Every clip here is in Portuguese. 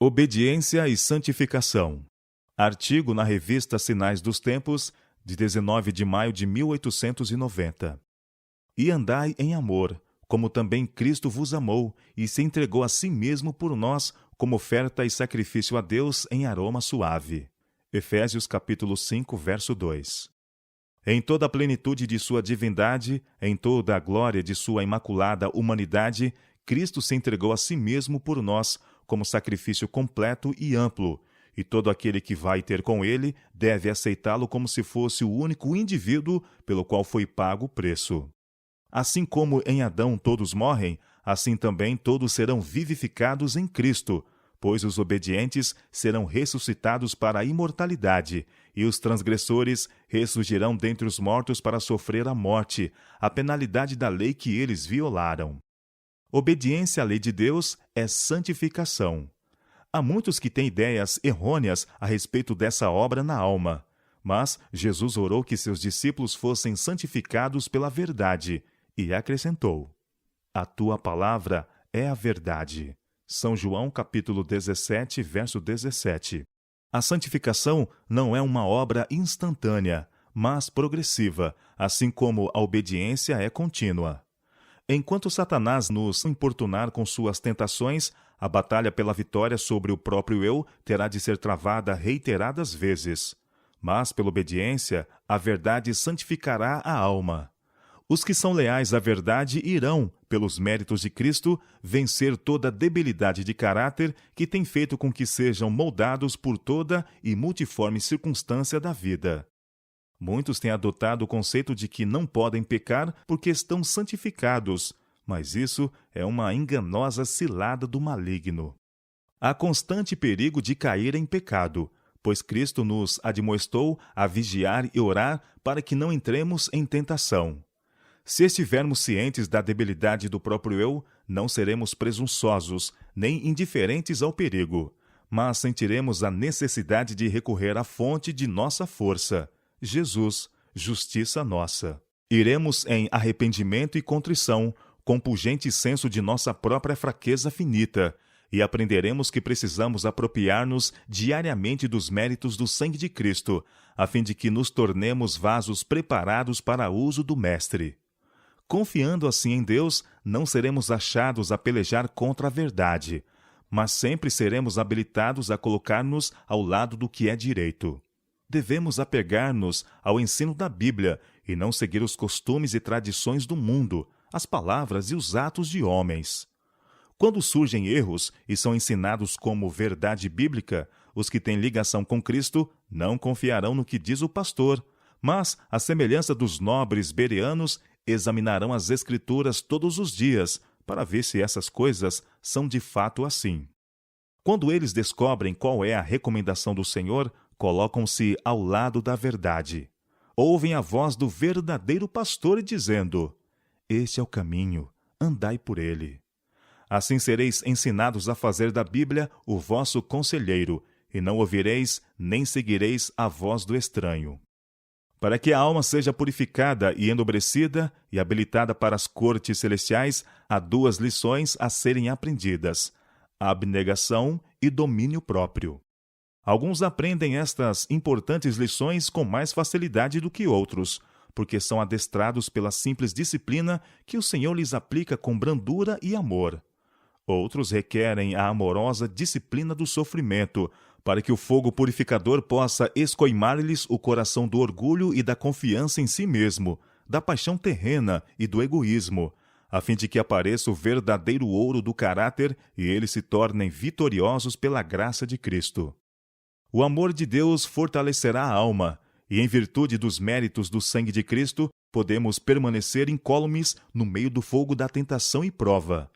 Obediência e santificação. Artigo na revista Sinais dos Tempos, de 19 de maio de 1890. E andai em amor, como também Cristo vos amou, e se entregou a si mesmo por nós, como oferta e sacrifício a Deus em aroma suave. Efésios capítulo 5, verso 2. Em toda a plenitude de sua divindade, em toda a glória de sua imaculada humanidade, Cristo se entregou a si mesmo por nós, como sacrifício completo e amplo, e todo aquele que vai ter com ele deve aceitá-lo como se fosse o único indivíduo pelo qual foi pago o preço. Assim como em Adão todos morrem, assim também todos serão vivificados em Cristo, pois os obedientes serão ressuscitados para a imortalidade, e os transgressores ressurgirão dentre os mortos para sofrer a morte, a penalidade da lei que eles violaram. Obediência à lei de Deus é santificação. Há muitos que têm ideias errôneas a respeito dessa obra na alma, mas Jesus orou que seus discípulos fossem santificados pela verdade, e acrescentou: A tua palavra é a verdade. São João capítulo 17, verso 17. A santificação não é uma obra instantânea, mas progressiva, assim como a obediência é contínua. Enquanto Satanás nos importunar com suas tentações, a batalha pela vitória sobre o próprio eu terá de ser travada reiteradas vezes. Mas, pela obediência, a verdade santificará a alma. Os que são leais à verdade irão, pelos méritos de Cristo, vencer toda a debilidade de caráter que tem feito com que sejam moldados por toda e multiforme circunstância da vida. Muitos têm adotado o conceito de que não podem pecar porque estão santificados, mas isso é uma enganosa cilada do maligno. Há constante perigo de cair em pecado, pois Cristo nos admoestou a vigiar e orar para que não entremos em tentação. Se estivermos cientes da debilidade do próprio eu, não seremos presunçosos, nem indiferentes ao perigo, mas sentiremos a necessidade de recorrer à fonte de nossa força, Jesus, justiça nossa. Iremos em arrependimento e contrição, com pungente senso de nossa própria fraqueza finita, e aprenderemos que precisamos apropriar-nos diariamente dos méritos do sangue de Cristo, a fim de que nos tornemos vasos preparados para uso do Mestre. Confiando assim em Deus, não seremos achados a pelejar contra a verdade, mas sempre seremos habilitados a colocar-nos ao lado do que é direito. Devemos apegar-nos ao ensino da Bíblia e não seguir os costumes e tradições do mundo, as palavras e os atos de homens. Quando surgem erros e são ensinados como verdade bíblica, os que têm ligação com Cristo não confiarão no que diz o pastor, mas, à semelhança dos nobres bereanos, examinarão as Escrituras todos os dias para ver se essas coisas são de fato assim. Quando eles descobrem qual é a recomendação do Senhor, colocam-se ao lado da verdade. Ouvem a voz do verdadeiro pastor dizendo: Este é o caminho, andai por ele. Assim sereis ensinados a fazer da Bíblia o vosso conselheiro, e não ouvireis nem seguireis a voz do estranho. Para que a alma seja purificada e enobrecida e habilitada para as cortes celestiais, há duas lições a serem aprendidas: abnegação e domínio próprio. Alguns aprendem estas importantes lições com mais facilidade do que outros, porque são adestrados pela simples disciplina que o Senhor lhes aplica com brandura e amor. Outros requerem a amorosa disciplina do sofrimento, para que o fogo purificador possa escoimar-lhes o coração do orgulho e da confiança em si mesmo, da paixão terrena e do egoísmo, a fim de que apareça o verdadeiro ouro do caráter e eles se tornem vitoriosos pela graça de Cristo. O amor de Deus fortalecerá a alma, e em virtude dos méritos do sangue de Cristo, podemos permanecer incólumes no meio do fogo da tentação e prova.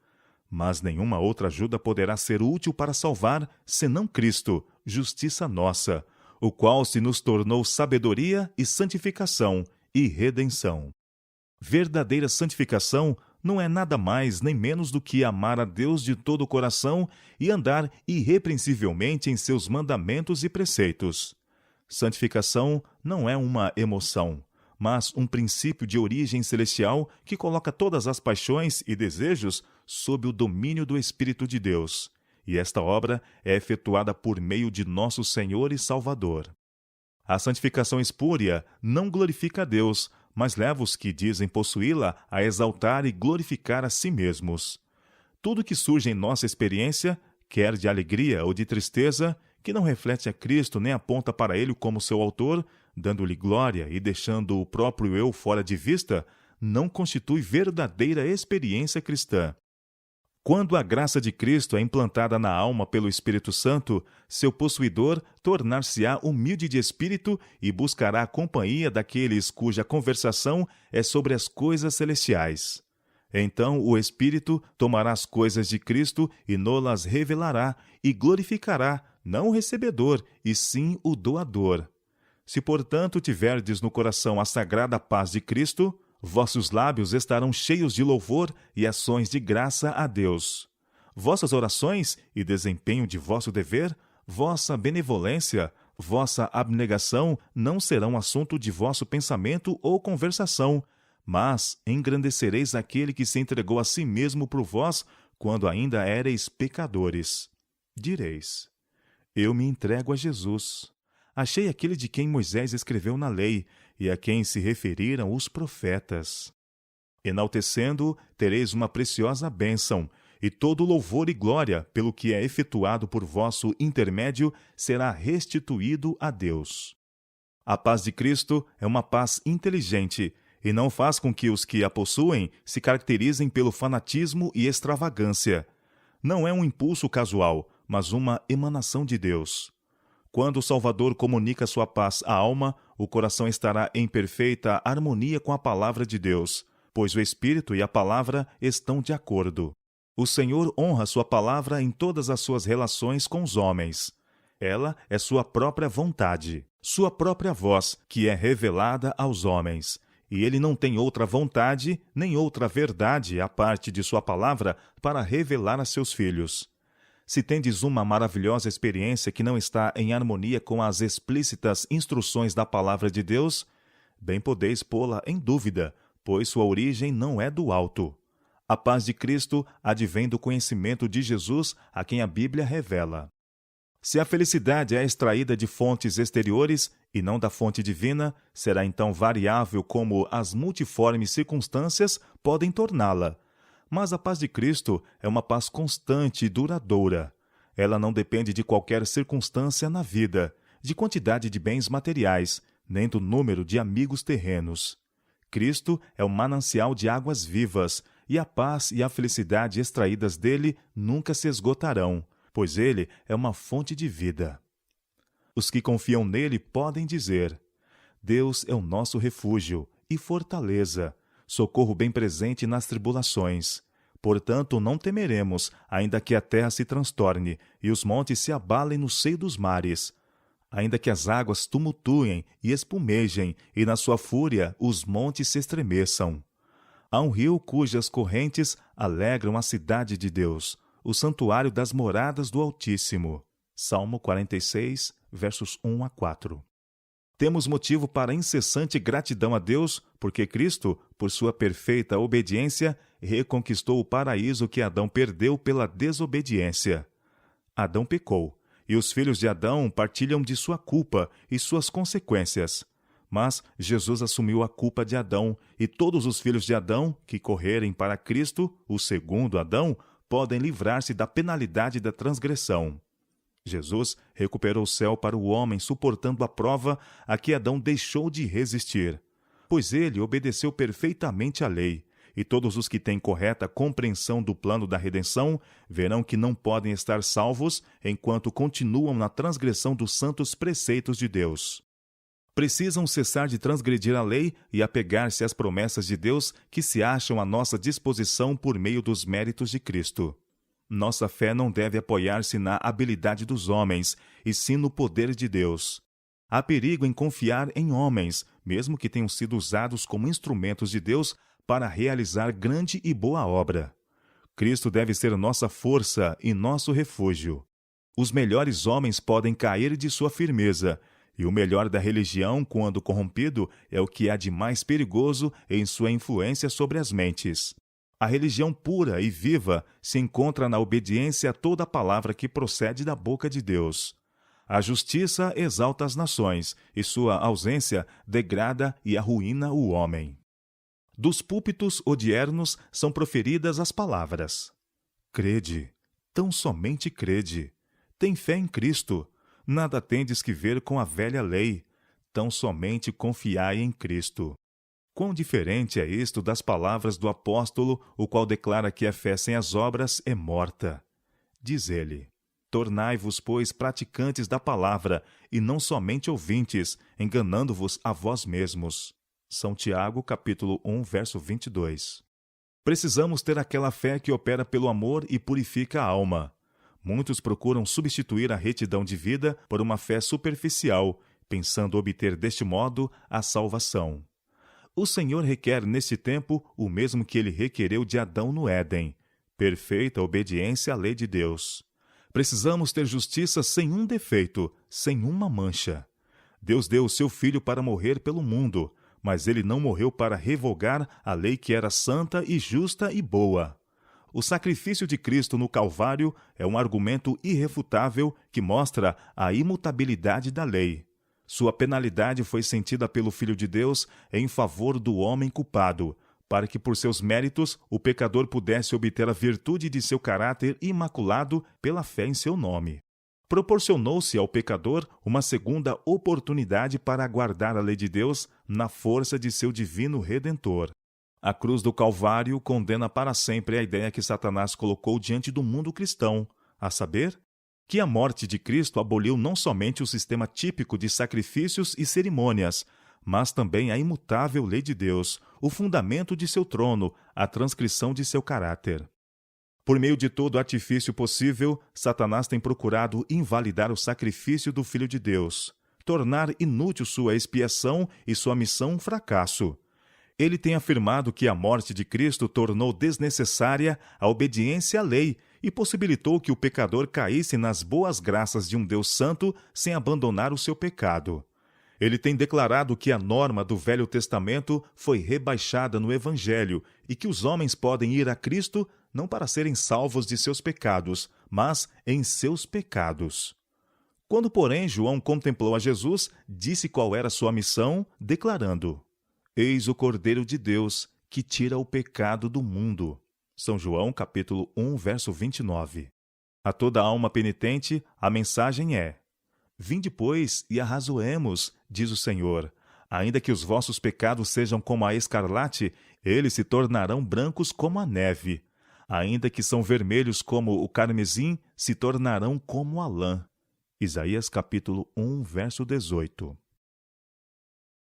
Mas nenhuma outra ajuda poderá ser útil para salvar, senão Cristo, justiça nossa, o qual se nos tornou sabedoria e santificação e redenção. Verdadeira santificação não é nada mais nem menos do que amar a Deus de todo o coração e andar irrepreensivelmente em seus mandamentos e preceitos. Santificação não é uma emoção, mas um princípio de origem celestial que coloca todas as paixões e desejos sob o domínio do Espírito de Deus. e esta obra é efetuada por meio de nosso Senhor e Salvador. A santificação espúria não glorifica a Deus, mas leva os que dizem possuí-la a exaltar e glorificar a si mesmos. Tudo que surge em nossa experiência, quer de alegria ou de tristeza, que não reflete a Cristo nem aponta para Ele como seu autor, dando-lhe glória e deixando o próprio eu fora de vista, não constitui verdadeira experiência cristã. Quando a graça de Cristo é implantada na alma pelo Espírito Santo, seu possuidor tornar-se-á humilde de espírito e buscará a companhia daqueles cuja conversação é sobre as coisas celestiais. Então o Espírito tomará as coisas de Cristo e nolas revelará e glorificará, não o recebedor, e sim o doador. Se, portanto, tiverdes no coração a sagrada paz de Cristo, vossos lábios estarão cheios de louvor e ações de graça a Deus. Vossas orações e desempenho de vosso dever, vossa benevolência, vossa abnegação não serão assunto de vosso pensamento ou conversação, mas engrandecereis aquele que se entregou a si mesmo por vós quando ainda éreis pecadores. Direis: eu me entrego a Jesus. Achei aquele de quem Moisés escreveu na lei, e a quem se referiram os profetas. Enaltecendo-o, tereis uma preciosa bênção, e todo louvor e glória, pelo que é efetuado por vosso intermédio, será restituído a Deus. A paz de Cristo é uma paz inteligente, e não faz com que os que a possuem se caracterizem pelo fanatismo e extravagância. Não é um impulso casual, mas uma emanação de Deus. Quando o Salvador comunica sua paz à alma, o coração estará em perfeita harmonia com a palavra de Deus, pois o Espírito e a palavra estão de acordo. O Senhor honra sua palavra em todas as suas relações com os homens. Ela é sua própria vontade, sua própria voz, que é revelada aos homens. E ele não tem outra vontade, nem outra verdade, à parte de sua palavra, para revelar a seus filhos. Se tendes uma maravilhosa experiência que não está em harmonia com as explícitas instruções da palavra de Deus, bem podeis pô-la em dúvida, pois sua origem não é do alto. A paz de Cristo advém do conhecimento de Jesus, a quem a Bíblia revela. Se a felicidade é extraída de fontes exteriores e não da fonte divina, será então variável como as multiformes circunstâncias podem torná-la. Mas a paz de Cristo é uma paz constante e duradoura. Ela não depende de qualquer circunstância na vida, de quantidade de bens materiais, nem do número de amigos terrenos. Cristo é o manancial de águas vivas, e a paz e a felicidade extraídas dele nunca se esgotarão, pois ele é uma fonte de vida. Os que confiam nele podem dizer: Deus é o nosso refúgio e fortaleza, socorro bem presente nas tribulações. Portanto, não temeremos, ainda que a terra se transtorne e os montes se abalem no seio dos mares. Ainda que as águas tumultuem e espumejem, e na sua fúria os montes se estremeçam. Há um rio cujas correntes alegram a cidade de Deus, o santuário das moradas do Altíssimo. Salmo 46, versos 1 a 4. Temos motivo para incessante gratidão a Deus, porque Cristo, por sua perfeita obediência, reconquistou o paraíso que Adão perdeu pela desobediência. Adão pecou, e os filhos de Adão partilham de sua culpa e suas consequências. Mas Jesus assumiu a culpa de Adão, e todos os filhos de Adão que correrem para Cristo, o segundo Adão, podem livrar-se da penalidade da transgressão. Jesus recuperou o céu para o homem, suportando a prova a que Adão deixou de resistir. Pois ele obedeceu perfeitamente à lei, e todos os que têm correta compreensão do plano da redenção verão que não podem estar salvos enquanto continuam na transgressão dos santos preceitos de Deus. Precisam cessar de transgredir a lei e apegar-se às promessas de Deus que se acham à nossa disposição por meio dos méritos de Cristo. Nossa fé não deve apoiar-se na habilidade dos homens, e sim no poder de Deus. Há perigo em confiar em homens, mesmo que tenham sido usados como instrumentos de Deus para realizar grande e boa obra. Cristo deve ser nossa força e nosso refúgio. Os melhores homens podem cair de sua firmeza, e o melhor da religião, quando corrompido, é o que há de mais perigoso em sua influência sobre as mentes. A religião pura e viva se encontra na obediência a toda palavra que procede da boca de Deus. A justiça exalta as nações, e sua ausência degrada e arruína o homem. Dos púlpitos odiernos são proferidas as palavras: crede, tão somente crede. Tem fé em Cristo. Nada tendes que ver com a velha lei. Tão somente confiai em Cristo. Quão diferente é isto das palavras do apóstolo, o qual declara que a fé sem as obras é morta. Diz ele: tornai-vos, pois, praticantes da palavra, e não somente ouvintes, enganando-vos a vós mesmos. São Tiago, capítulo 1, verso 22. Precisamos ter aquela fé que opera pelo amor e purifica a alma. Muitos procuram substituir a retidão de vida por uma fé superficial, pensando obter deste modo a salvação. O Senhor requer nesse tempo o mesmo que ele requereu de Adão no Éden: perfeita obediência à lei de Deus. Precisamos ter justiça sem um defeito, sem uma mancha. Deus deu o seu Filho para morrer pelo mundo, mas ele não morreu para revogar a lei que era santa e justa e boa. O sacrifício de Cristo no Calvário é um argumento irrefutável que mostra a imutabilidade da lei. Sua penalidade foi sentida pelo Filho de Deus em favor do homem culpado, para que por seus méritos o pecador pudesse obter a virtude de seu caráter imaculado pela fé em seu nome. Proporcionou-se ao pecador uma segunda oportunidade para aguardar a lei de Deus na força de seu divino Redentor. A cruz do Calvário condena para sempre a ideia que Satanás colocou diante do mundo cristão, a saber, que a morte de Cristo aboliu não somente o sistema típico de sacrifícios e cerimônias, mas também a imutável lei de Deus, o fundamento de seu trono, a transcrição de seu caráter. Por meio de todo artifício possível, Satanás tem procurado invalidar o sacrifício do Filho de Deus, tornar inútil sua expiação e sua missão um fracasso. Ele tem afirmado que a morte de Cristo tornou desnecessária a obediência à lei e possibilitou que o pecador caísse nas boas graças de um Deus santo sem abandonar o seu pecado. Ele tem declarado que a norma do Velho Testamento foi rebaixada no Evangelho e que os homens podem ir a Cristo não para serem salvos de seus pecados, mas em seus pecados. Quando, porém, João contemplou a Jesus, disse qual era sua missão, declarando: Eis o Cordeiro de Deus, que tira o pecado do mundo. São João, capítulo 1, verso 29. A toda alma penitente, a mensagem é: Vinde, pois, e arrazoemos, diz o Senhor. Ainda que os vossos pecados sejam como a escarlate, eles se tornarão brancos como a neve. Ainda que são vermelhos como o carmesim, se tornarão como a lã. Isaías, capítulo 1, verso 18.